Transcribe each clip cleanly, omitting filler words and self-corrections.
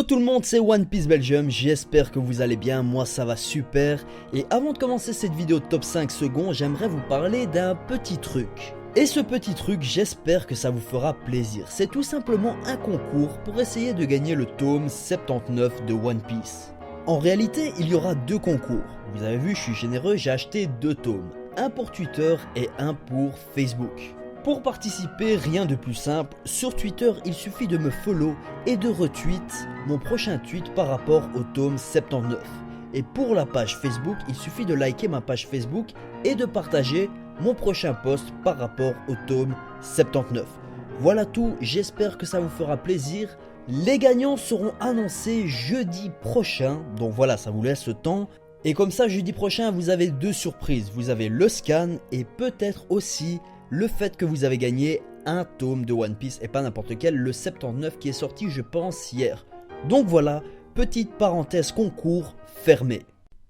Yo tout le monde, c'est One Piece Belgium, j'espère que vous allez bien, moi ça va super. Et avant de commencer cette vidéo de top 5 secondes, j'aimerais vous parler d'un petit truc. Et ce petit truc, j'espère que ça vous fera plaisir. C'est tout simplement un concours pour essayer de gagner le tome 79 de One Piece. En réalité, il y aura deux concours. Vous avez vu, je suis généreux, j'ai acheté deux tomes. Un pour Twitter et un pour Facebook. Pour participer, rien de plus simple, sur Twitter il suffit de me follow et de retweet mon prochain tweet par rapport au tome 79. Et pour la page Facebook, il suffit de liker ma page Facebook et de partager mon prochain post par rapport au tome 79. Voilà tout, j'espère que ça vous fera plaisir. Les gagnants seront annoncés jeudi prochain, donc voilà, ça vous laisse le temps. Et comme ça, jeudi prochain, vous avez deux surprises. Vous avez le scan et peut-être aussi le fait que vous avez gagné un tome de One Piece et pas n'importe quel, le 79 qui est sorti je pense hier. Donc voilà, petite parenthèse concours fermée.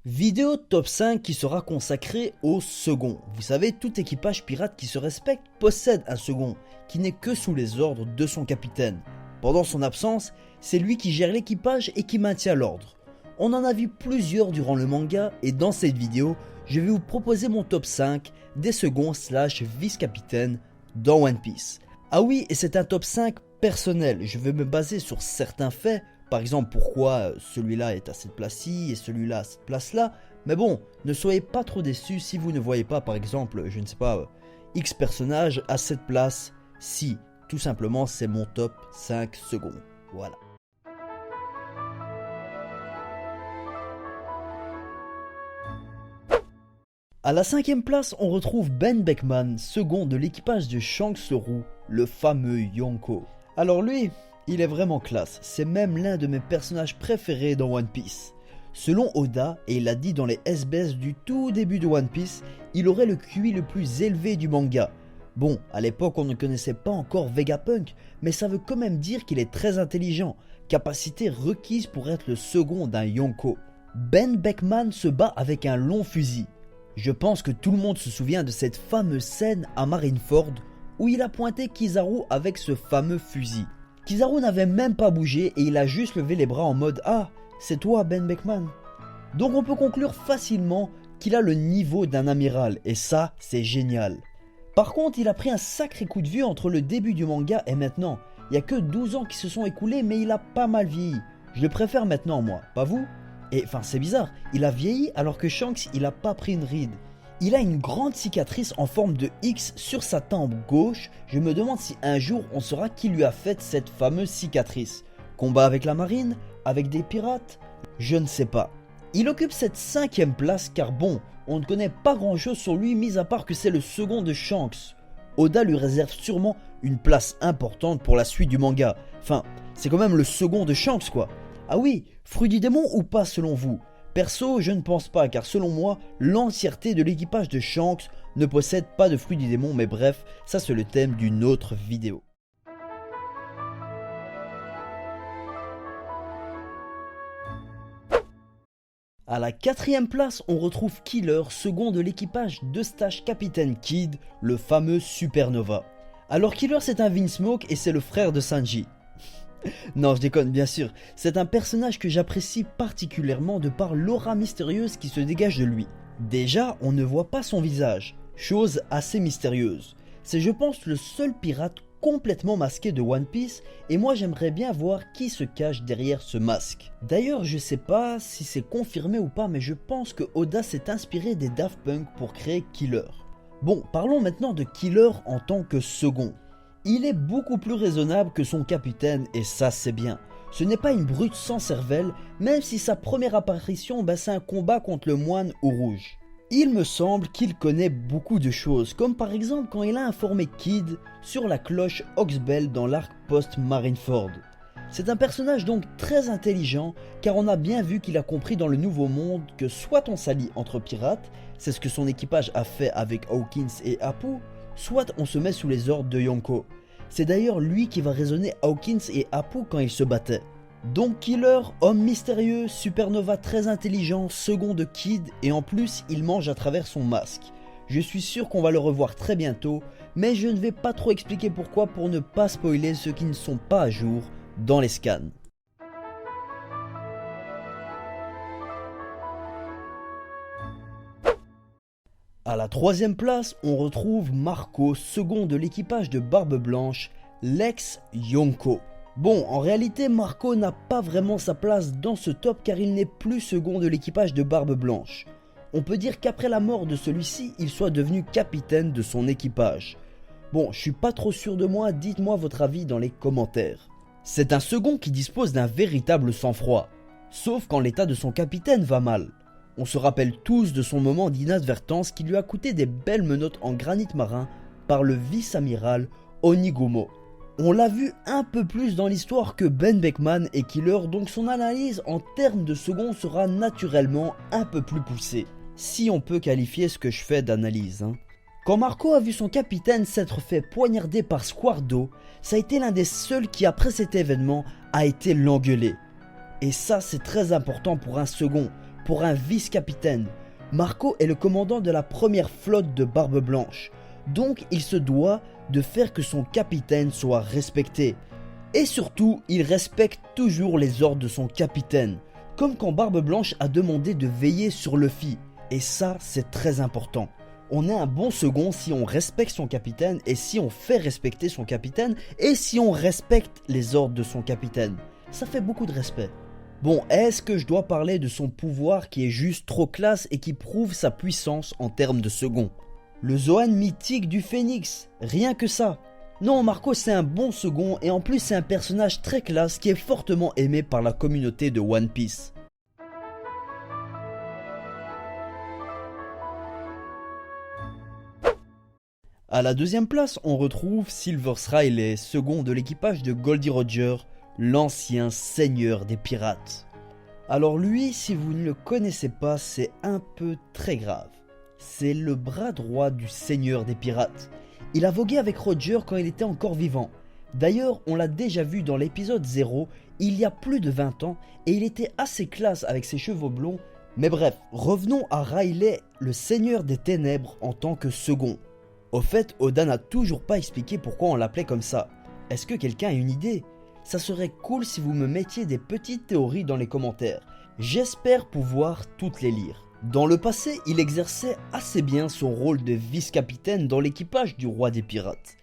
Vidéo top 5 qui sera consacrée au second. Vous savez, tout équipage pirate qui se respecte possède un second qui n'est que sous les ordres de son capitaine. Pendant son absence, c'est lui qui gère l'équipage et qui maintient l'ordre. On en a vu plusieurs durant le manga et dans cette vidéo, je vais vous proposer mon top 5 des seconds / vice-capitaines dans One Piece. Ah oui, et c'est un top 5 personnel, je vais me baser sur certains faits, par exemple pourquoi celui-là est à cette place-ci et celui-là à cette place-là, mais bon, ne soyez pas trop déçus si vous ne voyez pas par exemple, je ne sais pas, X personnage à cette place-ci. Tout simplement, c'est mon top 5 secondes, voilà. A la 5ème place, on retrouve Ben Beckman, second de l'équipage de Shanks le Roux, le fameux Yonko. Alors lui, il est vraiment classe, c'est même l'un de mes personnages préférés dans One Piece. Selon Oda, et il l'a dit dans les SBS du tout début de One Piece, il aurait le QI le plus élevé du manga. Bon, à l'époque on ne connaissait pas encore Vegapunk, mais ça veut quand même dire qu'il est très intelligent, capacité requise pour être le second d'un Yonko. Ben Beckman se bat avec un long fusil. Je pense que tout le monde se souvient de cette fameuse scène à Marineford où il a pointé Kizaru avec ce fameux fusil. Kizaru n'avait même pas bougé et il a juste levé les bras en mode « Ah, c'est toi Ben Beckman ». Donc on peut conclure facilement qu'il a le niveau d'un amiral et ça, c'est génial. Par contre, il a pris un sacré coup de vieux entre le début du manga et maintenant. Il n'y a que 12 ans qui se sont écoulés mais il a pas mal vieilli. Je le préfère maintenant moi, pas vous ? Et enfin c'est bizarre, il a vieilli alors que Shanks il a pas pris une ride. Il a une grande cicatrice en forme de X sur sa tempe gauche, je me demande si un jour on saura qui lui a fait cette fameuse cicatrice. Combat avec la marine? Avec des pirates? Je ne sais pas. Il occupe cette 5ème place car bon, on ne connaît pas grand chose sur lui mis à part que c'est le second de Shanks. Oda lui réserve sûrement une place importante pour la suite du manga. Enfin, c'est quand même le second de Shanks quoi. Ah oui, fruit du démon ou pas selon vous? Perso, je ne pense pas car selon moi, l'entièreté de l'équipage de Shanks ne possède pas de fruit du démon, mais bref, ça c'est le thème d'une autre vidéo. A la 4ème place, on retrouve Killer, second de l'équipage de stage Capitaine Kidd, le fameux Supernova. Alors Killer c'est un Vinsmoke et c'est le frère de Sanji. Non, je déconne bien sûr, c'est un personnage que j'apprécie particulièrement de par l'aura mystérieuse qui se dégage de lui. Déjà, on ne voit pas son visage, chose assez mystérieuse. C'est je pense le seul pirate complètement masqué de One Piece et moi j'aimerais bien voir qui se cache derrière ce masque. D'ailleurs, je sais pas si c'est confirmé ou pas, mais je pense que Oda s'est inspiré des Daft Punk pour créer Killer. Bon, parlons maintenant de Killer en tant que second. Il est beaucoup plus raisonnable que son capitaine et ça c'est bien. Ce n'est pas une brute sans cervelle, même si sa première apparition c'est un combat contre le moine au rouge. Il me semble qu'il connaît beaucoup de choses, comme par exemple quand il a informé Kidd sur la cloche Oxbell dans l'arc post-Marineford. C'est un personnage donc très intelligent car on a bien vu qu'il a compris dans le Nouveau Monde que soit on s'allie entre pirates, c'est ce que son équipage a fait avec Hawkins et Apu, soit on se met sous les ordres de Yonko. C'est d'ailleurs lui qui va raisonner Hawkins et Apu quand ils se battaient. Donc Killer, homme mystérieux, Supernova très intelligent, second de Kidd et en plus il mange à travers son masque. Je suis sûr qu'on va le revoir très bientôt, mais je ne vais pas trop expliquer pourquoi pour ne pas spoiler ceux qui ne sont pas à jour dans les scans. À la troisième place, on retrouve Marco, second de l'équipage de Barbe Blanche, l'ex Yonko. Bon, en réalité, Marco n'a pas vraiment sa place dans ce top car il n'est plus second de l'équipage de Barbe Blanche. On peut dire qu'après la mort de celui-ci, il soit devenu capitaine de son équipage. Bon, je suis pas trop sûr de moi, dites-moi votre avis dans les commentaires. C'est un second qui dispose d'un véritable sang-froid, sauf quand l'état de son capitaine va mal. On se rappelle tous de son moment d'inadvertance qui lui a coûté des belles menottes en granit marin par le vice-amiral Onigumo. On l'a vu un peu plus dans l'histoire que Ben Beckman et Killer, donc son analyse en termes de second sera naturellement un peu plus poussée. Si on peut qualifier ce que je fais d'analyse. Quand Marco a vu son capitaine s'être fait poignarder par Squardo, ça a été l'un des seuls qui après cet événement a été l'engueuler. Et ça c'est très important pour un second, pour un vice-capitaine. Marco est le commandant de la première flotte de Barbe Blanche, donc il se doit de faire que son capitaine soit respecté. Et surtout, il respecte toujours les ordres de son capitaine, comme quand Barbe Blanche a demandé de veiller sur Luffy. Et ça, c'est très important. On est un bon second si on respecte son capitaine et si on fait respecter son capitaine et si on respecte les ordres de son capitaine. Ça fait beaucoup de respect. Bon, est-ce que je dois parler de son pouvoir qui est juste trop classe et qui prouve sa puissance en termes de second? Le Zoan mythique du Phénix, rien que ça. Non, Marco c'est un bon second et en plus c'est un personnage très classe qui est fortement aimé par la communauté de One Piece. À la deuxième place, on retrouve Silver Riley, second de l'équipage de Goldie Roger, l'ancien seigneur des pirates. Alors lui, si vous ne le connaissez pas, c'est un peu très grave. C'est le bras droit du seigneur des pirates. Il a vogué avec Roger quand il était encore vivant. D'ailleurs, on l'a déjà vu dans l'épisode 0, il y a plus de 20 ans, et il était assez classe avec ses cheveux blonds. Mais bref, revenons à Riley, le seigneur des ténèbres en tant que second. Au fait, Oda n'a toujours pas expliqué pourquoi on l'appelait comme ça. Est-ce que quelqu'un a une idée? Ça serait cool si vous me mettiez des petites théories dans les commentaires. J'espère pouvoir toutes les lire. Dans le passé, il exerçait assez bien son rôle de vice-capitaine dans l'équipage du roi des pirates.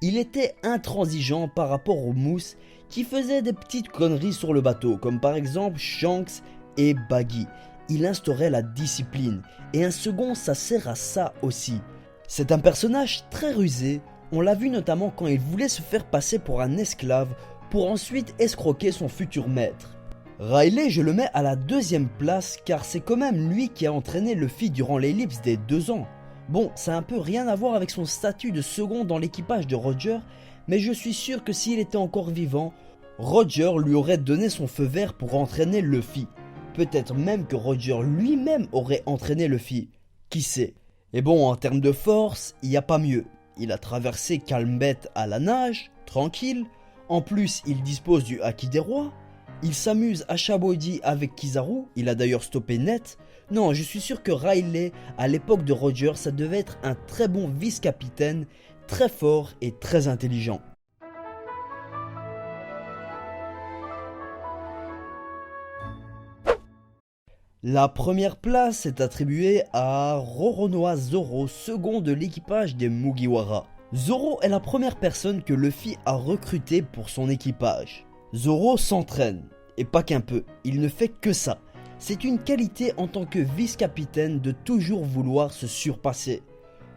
Il était intransigeant par rapport aux mousses qui faisaient des petites conneries sur le bateau, comme par exemple Shanks et Baggy. Il instaurait la discipline, et un second ça sert à ça aussi. C'est un personnage très rusé, on l'a vu notamment quand il voulait se faire passer pour un esclave pour ensuite escroquer son futur maître. Riley, je le mets à la deuxième place car c'est quand même lui qui a entraîné Luffy durant l'ellipse des 2 ans. Bon, ça a un peu rien à voir avec son statut de second dans l'équipage de Roger, mais je suis sûr que s'il était encore vivant, Roger lui aurait donné son feu vert pour entraîner Luffy. Peut-être même que Roger lui-même aurait entraîné Luffy, qui sait. Et bon, en termes de force, il n'y a pas mieux. Il a traversé Calmbet à la nage, tranquille. En plus, il dispose du Haki des rois. Il s'amuse à Shabody avec Kizaru, il a d'ailleurs stoppé net. Non, je suis sûr que Riley, à l'époque de Roger, ça devait être un très bon vice-capitaine, très fort et très intelligent. La première place est attribuée à Roronoa Zoro, second de l'équipage des Mugiwara. Zoro est la première personne que Luffy a recrutée pour son équipage. Zoro s'entraîne, et pas qu'un peu, il ne fait que ça. C'est une qualité en tant que vice-capitaine de toujours vouloir se surpasser.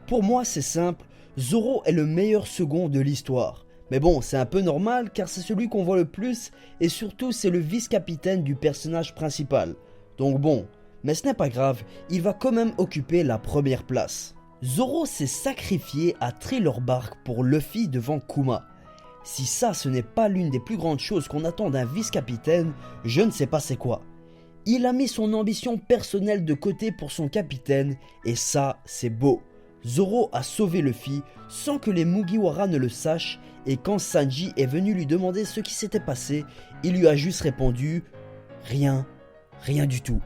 Pour moi c'est simple, Zoro est le meilleur second de l'histoire. Mais bon, c'est un peu normal car c'est celui qu'on voit le plus et surtout c'est le vice-capitaine du personnage principal. Donc bon, mais ce n'est pas grave, il va quand même occuper la première place. Zoro s'est sacrifié à Thriller Bark pour Luffy devant Kuma. Si ça ce n'est pas l'une des plus grandes choses qu'on attend d'un vice-capitaine, je ne sais pas c'est quoi. Il a mis son ambition personnelle de côté pour son capitaine et ça c'est beau. Zoro a sauvé Luffy sans que les Mugiwara ne le sachent et quand Sanji est venu lui demander ce qui s'était passé, il lui a juste répondu « Rien, rien du tout ».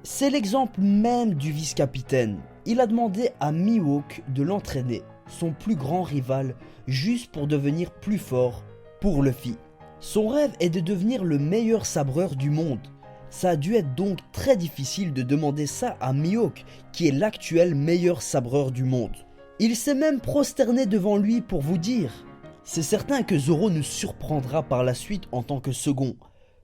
C'est l'exemple même du vice-capitaine. Il a demandé à Mihawk de l'entraîner, son plus grand rival, juste pour devenir plus fort pour Luffy. Son rêve est de devenir le meilleur sabreur du monde. Ça a dû être donc très difficile de demander ça à Mihawk, qui est l'actuel meilleur sabreur du monde. Il s'est même prosterné devant lui pour vous dire. C'est certain que Zoro nous surprendra par la suite en tant que second.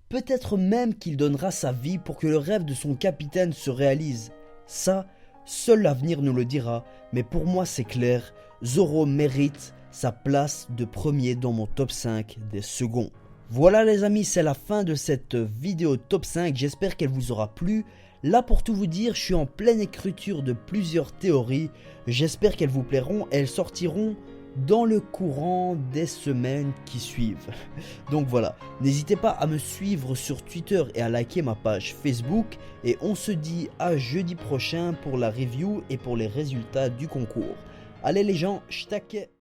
Peut-être même qu'il donnera sa vie pour que le rêve de son capitaine se réalise. Ça, seul l'avenir nous le dira, mais pour moi c'est clair, Zoro mérite sa place de premier dans mon top 5 des seconds. Voilà les amis, c'est la fin de cette vidéo top 5, j'espère qu'elle vous aura plu. Là pour tout vous dire, je suis en pleine écriture de plusieurs théories, j'espère qu'elles vous plairont, elles sortiront dans le courant des semaines qui suivent. Donc voilà, n'hésitez pas à me suivre sur Twitter et à liker ma page Facebook, et on se dit à jeudi prochain pour la review et pour les résultats du concours. Allez les gens, j't'aquais.